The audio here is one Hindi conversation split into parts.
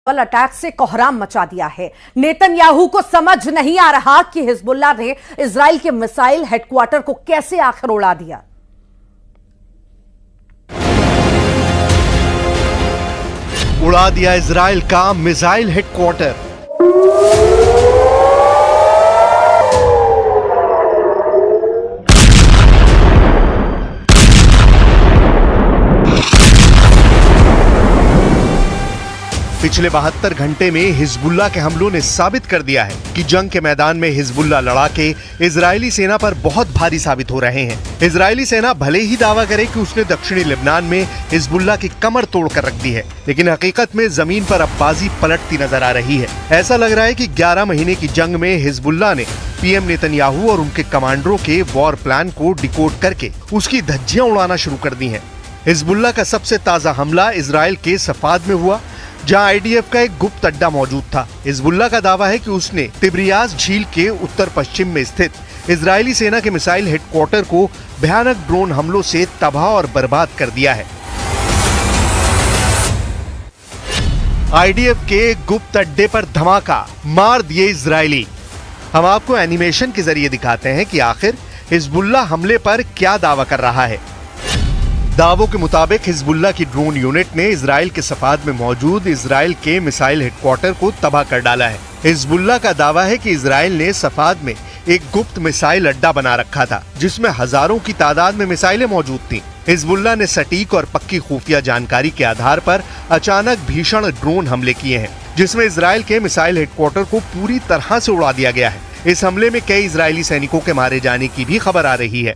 अटैक से कोहराम मचा दिया है। नेतन्याहू को समझ नहीं आ रहा कि हिजबुल्लाह ने इजराइल के मिसाइल हेडक्वार्टर को कैसे आखिर उड़ा दिया। उड़ा दिया इजराइल का मिसाइल हेडक्वार्टर। पिछले 72 घंटे में हिजबुल्लाह के हमलों ने साबित कर दिया है कि जंग के मैदान में हिजबुल्लाह लड़ाके इजरायली सेना पर बहुत भारी साबित हो रहे हैं। इजरायली सेना भले ही दावा करे कि उसने दक्षिणी लेबनान में हिजबुल्लाह की कमर तोड़ कर रख दी है, लेकिन हकीकत में जमीन पर अब बाजी पलटती नजर आ रही है। ऐसा लग रहा है कि 11 महीने की जंग में हिजबुल्लाह ने पीएम नेतन्याहू और उनके कमांडरों के वॉर प्लान को डिकोड करके उसकी धज्जियां उड़ाना शुरू कर दी है। हिजबुल्लाह का सबसे ताजा हमला इजराइल के सफाद में हुआ, जहां आईडीएफ का एक गुप्त अड्डा मौजूद था। हिजबुल्लाह का दावा है कि उसने तिब्रियास झील के उत्तर पश्चिम में स्थित इजरायली सेना के मिसाइल हेडक्वार्टर को भयानक ड्रोन हमलों से तबाह और बर्बाद कर दिया है। आईडीएफ के गुप्त अड्डे पर धमाका, मार दिए इजरायली। हम आपको एनिमेशन के जरिए दिखाते हैं कि आखिर हिजबुल्लाह हमले पर क्या दावा कर रहा है। दावों के मुताबिक हिजबुल्लाह की ड्रोन यूनिट ने इजराइल के सफाद में मौजूद इजराइल के मिसाइल हेडक्वार्टर को तबाह कर डाला है। हिजबुल्लाह का दावा है कि इजराइल ने सफाद में एक गुप्त मिसाइल अड्डा बना रखा था, जिसमें हजारों की तादाद में मिसाइलें मौजूद थीं। हिजबुल्लाह ने सटीक और पक्की खुफिया जानकारी के आधार पर अचानक भीषण ड्रोन हमले किए हैं, जिसमें इजराइल के मिसाइल हेडक्वार्टर को पूरी तरह से उड़ा दिया गया है। इस हमले में कई इजरायली सैनिकों के मारे जाने की भी खबर आ रही है।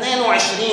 22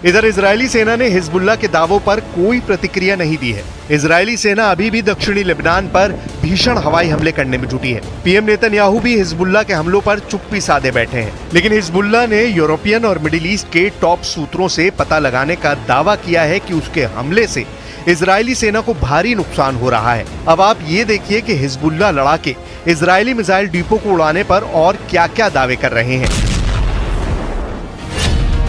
इधर इजरायली सेना ने हिजबुल्लाह के दावों पर कोई प्रतिक्रिया नहीं दी है। इजरायली सेना अभी भी दक्षिणी लेबनान पर भीषण हवाई हमले करने में जुटी है। पीएम नेतन्याहू भी हिजबुल्लाह के हमलों पर चुप्पी साधे बैठे हैं, लेकिन हिजबुल्लाह ने यूरोपियन और मिडिल ईस्ट के टॉप सूत्रों से पता लगाने का दावा किया है कि उसके हमले से इजरायली सेना को भारी नुकसान हो रहा है। अब आप ये देखिए कि हिजबुल्लाह लड़ाके इजरायली मिसाइल डिपो को उड़ाने पर और क्या क्या दावे कर रहे हैं।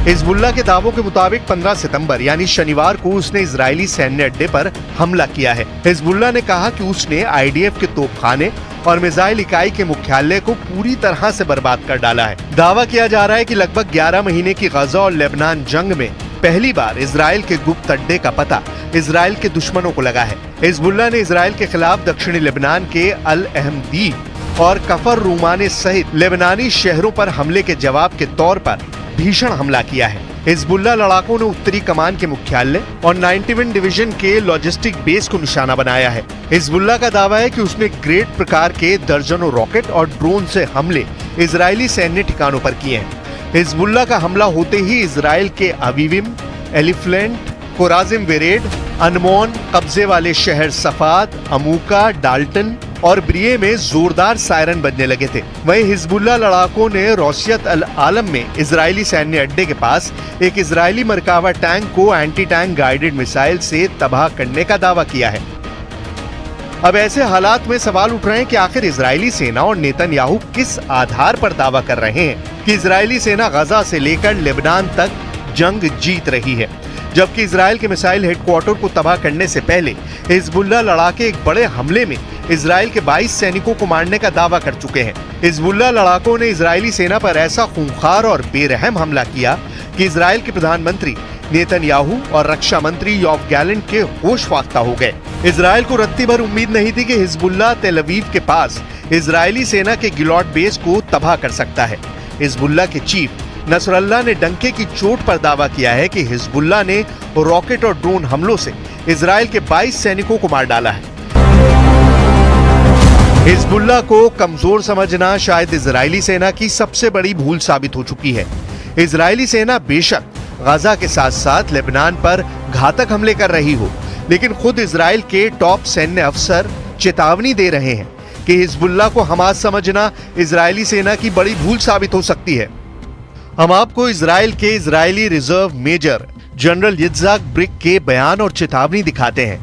हिजबुल्लाह के दावों के मुताबिक 15 सितंबर यानी शनिवार को उसने इजरायली सैन्य अड्डे पर हमला किया है। हिजबुल्लाह ने कहा कि उसने आईडीएफ के तोपखाने और मिसाइल इकाई के मुख्यालय को पूरी तरह से बर्बाद कर डाला है। दावा किया जा रहा है कि लगभग 11 महीने की गजा और लेबनान जंग में पहली बार इजराइल के गुप्त अड्डे का पता इजराइल के दुश्मनों को लगा है। हिजबुल्लाह ने इजराइल के खिलाफ दक्षिणी लेबनान के अल अहमदीब और कफर रूमाने सहित लेबनानी शहरों पर हमले के जवाब के तौर पर भीषण हमला किया है। हिजबुल्लाह लड़ाकों ने उत्तरी कमान के मुख्यालय और 91 डिवीजन के लॉजिस्टिक बेस को निशाना बनाया है। हिजबुल्लाह का दावा है कि उसने ग्रेट प्रकार के दर्जनों रॉकेट और ड्रोन से हमले इजरायली सैन्य ठिकानों पर किए हैं। हिजबुल्लाह का हमला होते ही इजराइल के अवीविम, एलिफ्लेंट, कोराजिम वेरेड, अनमोन, कब्जे वाले शहर सफाद, अमूका, डाल्टन और ब्रिये में जोरदार सायरन बजने लगे थे। वहीं हिजबुल्लाह लड़ाकों ने रोसियत अल आलम में इजरायली सैन्य अड्डे के पास एक इजरायली मरकावा टैंक को एंटी टैंक गाइडेड मिसाइल से तबाह करने का दावा किया है। अब ऐसे हालात में सवाल उठ रहे हैं कि आखिर इजरायली सेना और नेतन्याहू किस आधार पर दावा कर रहे हैं कि इजरायली सेना गजा से लेकर लेबनान तक जंग जीत रही है, जबकि इजराइल के मिसाइल हेडक्वार्टर को तबाह करने से पहले हिजबुल्लाह लड़ाके एक बड़े हमले में इजराइल के 22 सैनिकों को मारने का दावा कर चुके हैं। हिजबुल्लाह लड़ाकों ने इजरायली सेना पर ऐसा खूंखार और बेरहम हमला किया कि इजराइल के प्रधानमंत्री नेतन्याहू और रक्षा मंत्री योव गैलेंट के होश फाख्ता हो गए। इजराइल को रत्ती भर उम्मीद नहीं थी कि हिजबुल्लाह तेल अवीव के पास इजरायली सेना के गिलॉट बेस को तबाह कर सकता है। हिजबुल्लाह के चीफ नसरल्लाह ने डंके की चोट पर दावा किया है कि हिजबुल्लाह ने रॉकेट और ड्रोन हमलों से इजराइल के 22 सैनिकों को मार डाला है। हिजबुल्लाह को कमजोर समझना शायद इजरायली सेना की सबसे बड़ी भूल साबित हो चुकी है। इजरायली सेना बेशक गजा के साथ साथ लेबनान पर घातक हमले कर रही हो, लेकिन खुद इजराइल के टॉप सैन्य अफसर चेतावनी दे रहे हैं कि हिजबुल्लाह को हमास समझना इजरायली सेना की बड़ी भूल साबित हो सकती है। हम आपको इजराइल के Israeli reserve major general Yitzhak Brik के बयान और चेतावनी दिखाते हैं,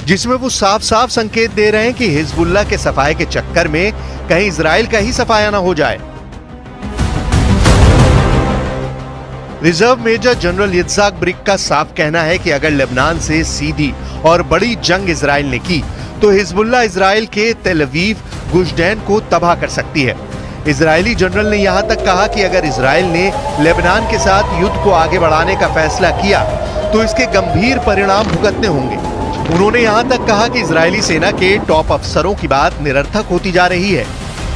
जिसमें वो साफ साफ संकेत दे रहे हैं कि हिजबुल्लाह के सफाए के चक्कर में कहीं इजराइल का ही सफाया ना हो जाए। Reserve major general Yitzhak brick का साफ कहना है कि अगर लेबनान से सीधी और बड़ी जंग इजराइल ने की तो हिजबुल्लाह इजराइल के तेल अवीव, गुशदैन को तबाह कर सकती है। इजरायली जनरल ने यहां तक कहा कि अगर इजराइल ने लेबनान के साथ युद्ध को आगे बढ़ाने का फैसला किया तो इसके गंभीर परिणाम भुगतने होंगे। उन्होंने यहां तक कहा कि इजरायली सेना के टॉप अफसरों की बात निरर्थक होती जा रही है।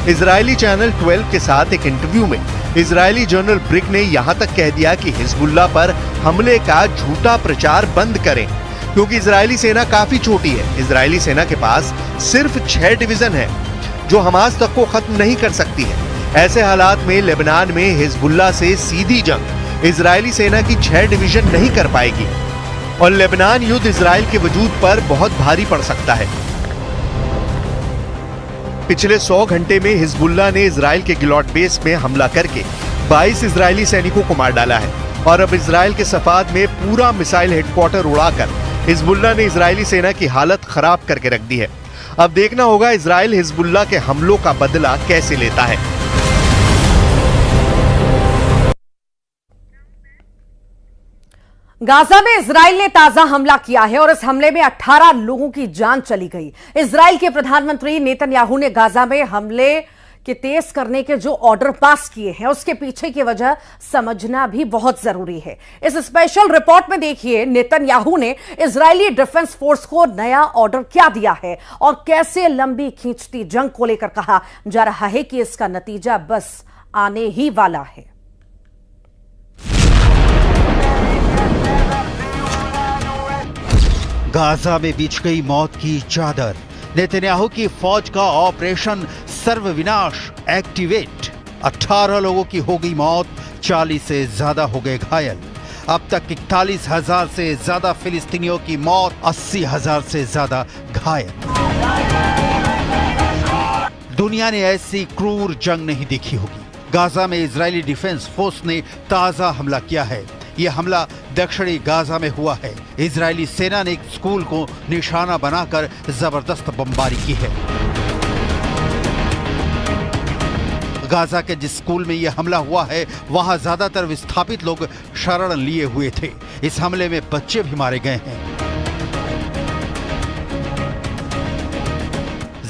इजरायली चैनल 12 के साथ एक इंटरव्यू में इजरायली जनरल ब्रिक ने यहां तक कह दिया कि हिजबुल्लाह पर हमले का झूठा प्रचार बंद करें, क्योंकि इजरायली सेना काफी छोटी है। इजरायली सेना के पास सिर्फ 6 डिवीजन है जो हमास तक को खत्म नहीं कर सकती है। ऐसे हालात में लेबनान में हिजबुल्लाह से सीधी जंग इजरायली सेना की 6 डिवीजन नहीं कर पाएगी और लेबनान युद्ध इजराइल के वजूद पर बहुत भारी पड़ सकता है। पिछले 100 घंटे में हिजबुल्लाह ने इजराइल के गिलॉट बेस में हमला करके 22 इजरायली सैनिकों को मार डाला है और अब इजराइल के सफाद में पूरा मिसाइल हेडक्वार्टर उड़ाकर हिजबुल्लाह ने इजरायली सेना की हालत खराब करके रख दी है। अब देखना होगा इजराइल हिजबुल्लाह के हमलों का बदला कैसे लेता है। गाजा में इजराइल ने ताजा हमला किया है और इस हमले में 18 लोगों की जान चली गई। इजराइल के प्रधानमंत्री नेतन्याहू ने गाजा में हमले के तेज करने के जो ऑर्डर पास किए हैं उसके पीछे की वजह समझना भी बहुत जरूरी है। इस स्पेशल रिपोर्ट में देखिए नेतन्याहू ने इजरायली डिफेंस फोर्स को नया ऑर्डर क्या दिया है और कैसे लंबी खींचती जंग को लेकर कहा जा रहा है कि इसका नतीजा बस आने ही वाला है। गाजा में बिछ गई मौत की चादर। नेतन्याहू की फौज का ऑपरेशन सर्वविनाश एक्टिवेट। 18 लोगों की हो गई मौत, 40 से ज्यादा हो गए घायल। अब तक 41,000 से ज्यादा फिलिस्तीनियों की मौत, 80,000 से ज्यादा घायल। दुनिया ने ऐसी क्रूर जंग नहीं देखी होगी। गाजा में इजरायली डिफेंस फोर्स ने ताजा हमला किया है। यह हमला दक्षिणी गाजा में हुआ है। इजरायली सेना ने एक स्कूल को निशाना बनाकर जबरदस्त बमबारी की है। गाजा के जिस स्कूल में यह हमला हुआ है वहां ज्यादातर विस्थापित लोग शरण लिए हुए थे। इस हमले में बच्चे भी मारे गए हैं।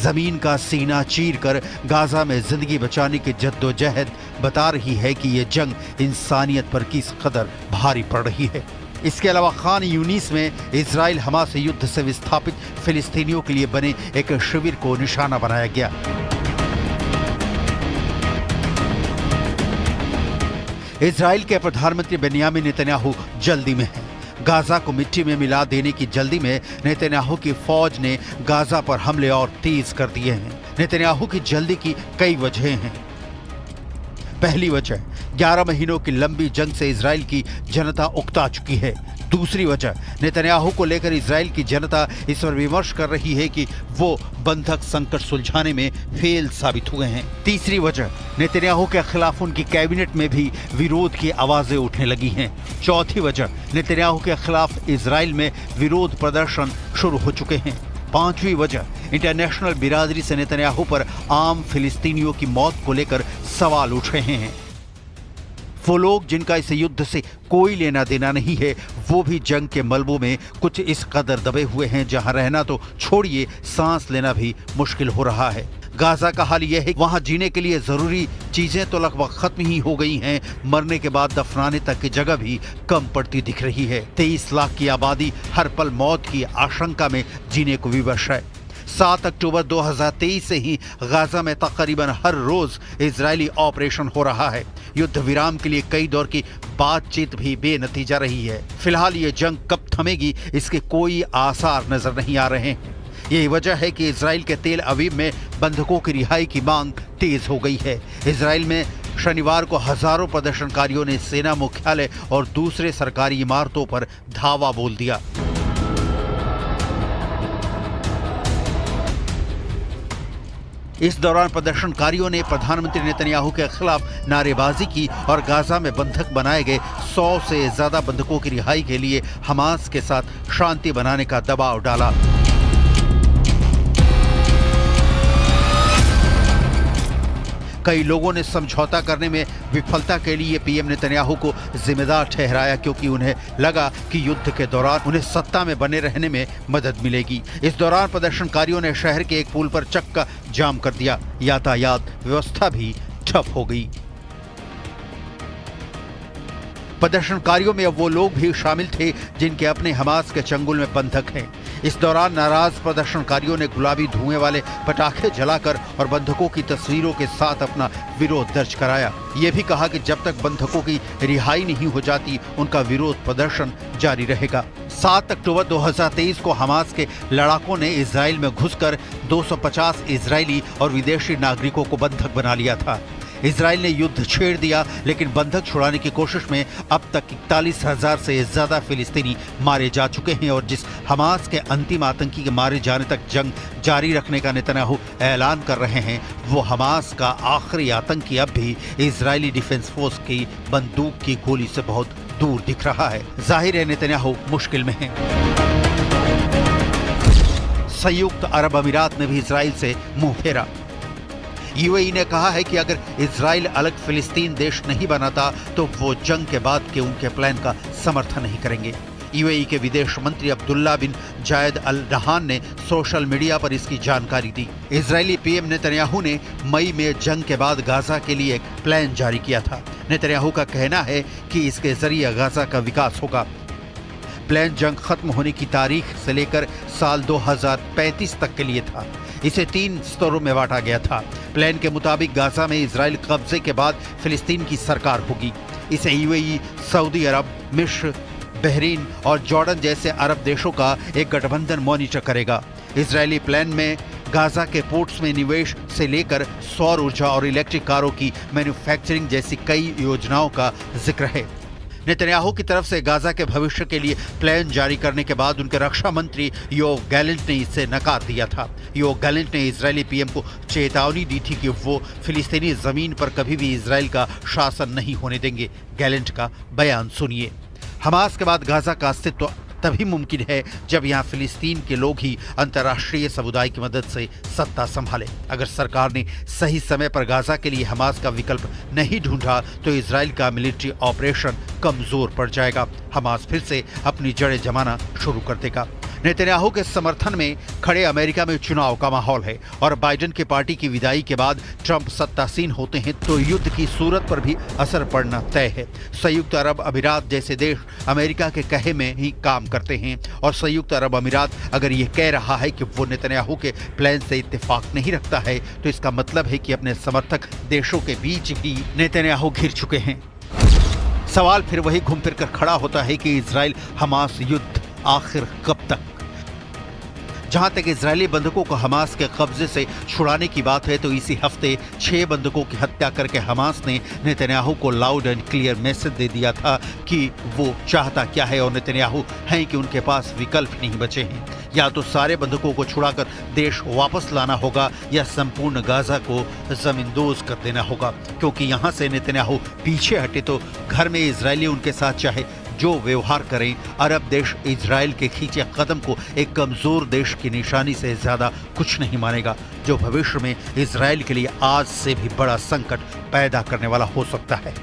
जमीन का सीना चीरकर गाजा में जिंदगी बचाने की जद्दोजहद बता रही है कि यह जंग इंसानियत पर किस कदर भारी पड़ रही है। इसके अलावा खान यूनिस में इजराइल हमास युद्ध से विस्थापित फिलिस्तीनियों के लिए बने एक शिविर को निशाना बनाया गया। इजराइल के प्रधानमंत्री बेन्यामिन नेतन्याहू जल्दी में हैं। गाजा को मिट्टी में मिला देने की जल्दी में नेतन्याहू की फौज ने गाजा पर हमले और तेज कर दिए हैं। नेतन्याहू की जल्दी की कई वजहें हैं। पहली वजह, 11 महीनों की लंबी जंग से इजराइल की जनता उकता चुकी है। दूसरी वजह, नेतन्याहू को लेकर इजराइल की जनता इस पर विमर्श कर रही है कि वो बंधक संकट सुलझाने में फेल साबित हुए हैं। तीसरी वजह, नेतन्याहू के खिलाफ उनकी कैबिनेट में भी विरोध की आवाजें उठने लगी हैं। चौथी वजह, नेतन्याहू के खिलाफ इजराइल में विरोध प्रदर्शन शुरू हो चुके हैं। पांचवी वजह, इंटरनेशनल बिरादरी से नेतन्याहू पर आम फिलिस्तीनियों की मौत को लेकर सवाल उठ रहे हैं। वो लोग जिनका इस युद्ध से कोई लेना देना नहीं है, वो भी जंग के मलबों में कुछ इस कदर दबे हुए हैं जहां रहना तो छोड़िए, सांस लेना भी मुश्किल हो रहा है। गाजा का हाल यह है कि वहां जीने के लिए जरूरी चीजें तो लगभग खत्म ही हो गई हैं, मरने के बाद दफनाने तक की जगह भी कम पड़ती दिख रही है। 23 लाख की आबादी हर पल मौत की आशंका में जीने को विवश है। 7 अक्टूबर 2023 से ही गाजा में तकरीबन हर रोज इजरायली ऑपरेशन हो रहा है। युद्ध विराम के लिए कई दौर की बातचीत भी बेनतीजा रही है। फिलहाल ये जंग कब थमेगी इसके कोई आसार नजर नहीं आ रहे हैं। यही वजह है कि इजराइल के तेल अवीव में बंधकों की रिहाई की मांग तेज हो गई है। इजराइल में शनिवार को हजारों प्रदर्शनकारियों ने सेना मुख्यालय और दूसरे सरकारी इमारतों पर धावा बोल दिया। इस दौरान प्रदर्शनकारियों ने प्रधानमंत्री नेतन्याहू के खिलाफ नारेबाजी की और गाजा में बंधक बनाए गए 100 से ज्यादा बंधकों की रिहाई के लिए हमास के साथ शांति बनाने का दबाव डाला। कई लोगों ने समझौता करने में विफलता के लिए पीएम नेतन्याहू को जिम्मेदार ठहराया, क्योंकि उन्हें लगा कि युद्ध के दौरान उन्हें सत्ता में बने रहने में मदद मिलेगी। इस दौरान प्रदर्शनकारियों ने शहर के एक पुल पर चक्का जाम कर दिया। यातायात व्यवस्था भी ठप हो गई। प्रदर्शनकारियों में अब वो लोग भी शामिल थे जिनके अपने हमास के चंगुल में बंधक हैं। इस दौरान नाराज प्रदर्शनकारियों ने गुलाबी धुएं वाले पटाखे जलाकर और बंधकों की तस्वीरों के साथ अपना विरोध दर्ज कराया। ये भी कहा कि जब तक बंधकों की रिहाई नहीं हो जाती उनका विरोध प्रदर्शन जारी रहेगा। 7 अक्टूबर 2023 को हमास के लड़ाकों ने इजराइल में घुसकर 250 इजरायली और विदेशी नागरिकों को बंधक बना लिया था। इजराइल ने युद्ध छेड़ दिया, लेकिन बंधक छुड़ाने की कोशिश में अब तक 41,000 से ज्यादा फिलिस्तीनी मारे जा चुके हैं और जिस हमास के अंतिम आतंकी के मारे जाने तक जंग जारी रखने का नेतन्याहू ऐलान कर रहे हैं, वो हमास का आखिरी आतंकी अब भी इजरायली डिफेंस फोर्स की बंदूक की गोली से बहुत दूर दिख रहा है। जाहिर है नेतन्याहू मुश्किल में है। संयुक्त अरब अमीरात ने भी इजराइल से मुंह फेरा। यूएई ने कहा है कि अगर इजराइल अलग फिलिस्तीन देश नहीं बनाता तो वो जंग के बाद के उनके प्लान का समर्थन नहीं करेंगे। यूएई के विदेश मंत्री अब्दुल्ला बिन जायद अल नहान ने सोशल मीडिया पर इसकी जानकारी दी। इजरायली पीएम नेतन्याहू ने मई में जंग के बाद गाजा के लिए एक प्लान जारी किया था। नेतन्याहू का कहना है कि इसके जरिए गाजा का विकास होगा। प्लान जंग खत्म होने की तारीख से लेकर साल 2035 तक के लिए था। इसे 3 स्तरों में बांटा गया था। प्लान के मुताबिक गाजा में इजराइल कब्जे के बाद फिलिस्तीन की सरकार होगी। इसे यूएई, सऊदी अरब, मिस्र, बहरीन और जॉर्डन जैसे अरब देशों का एक गठबंधन मॉनिटर करेगा। इजरायली प्लान में गाजा के पोर्ट्स में निवेश से लेकर सौर ऊर्जा और इलेक्ट्रिक कारों की मैन्युफैक्चरिंग जैसी कई योजनाओं का जिक्र है। नेतन्याहू की तरफ से गाजा के भविष्य के लिए प्लान जारी करने के बाद उनके रक्षा मंत्री योव गैलेंट ने इसे नकार दिया था। योव गैलेंट ने इजरायली पीएम को चेतावनी दी थी कि वो फिलिस्तीनी जमीन पर कभी भी इजराइल का शासन नहीं होने देंगे। गैलेंट का बयान सुनिए। हमास के बाद गाजा का अस्तित्व तभी मुमकिन है जब यहाँ फिलिस्तीन के लोग ही अंतर्राष्ट्रीय समुदाय की मदद से सत्ता संभाले। अगर सरकार ने सही समय पर गाजा के लिए हमास का विकल्प नहीं ढूंढा तो इजराइल का मिलिट्री ऑपरेशन कमजोर पड़ जाएगा। हमास फिर से अपनी जड़ें जमाना शुरू कर देगा। नेतन्याहू के समर्थन में खड़े अमेरिका में चुनाव का माहौल है और बाइडेन की पार्टी की विदाई के बाद ट्रंप सत्तासीन होते हैं तो युद्ध की सूरत पर भी असर पड़ना तय है। संयुक्त अरब अमीरात जैसे देश अमेरिका के कहे में ही काम करते हैं और संयुक्त अरब अमीरात अगर ये कह रहा है कि वो नेतन्याहू के प्लान से इत्तेफाक नहीं रखता है तो इसका मतलब है कि अपने समर्थक देशों के बीच ही नेतन्याहू घिर चुके हैं। सवाल फिर वही घूम फिर कर खड़ा होता है कि इजराइल हमास युद्ध आखिर कब तक। जहां तक इजरायली बंधकों को हमास के कब्जे से छुड़ाने की बात है तो इसी हफ्ते 6 बंधकों की हत्या करके हमास ने नेतन्याहू को लाउड एंड क्लियर मैसेज दे दिया था कि वो चाहता क्या है और नेतन्याहू हैं कि उनके पास विकल्प नहीं बचे हैं। या तो सारे बंधकों को छुड़ाकर देश वापस लाना होगा या संपूर्ण गाजा को जमींदोज कर देना होगा, क्योंकि यहाँ से नेतन्याहू पीछे हटे तो घर में इजरायली उनके साथ चाहे जो व्यवहार करें, अरब देश इजराइल के खींचे कदम को एक कमजोर देश की निशानी से ज्यादा कुछ नहीं मानेगा, जो भविष्य में इजराइल के लिए आज से भी बड़ा संकट पैदा करने वाला हो सकता है।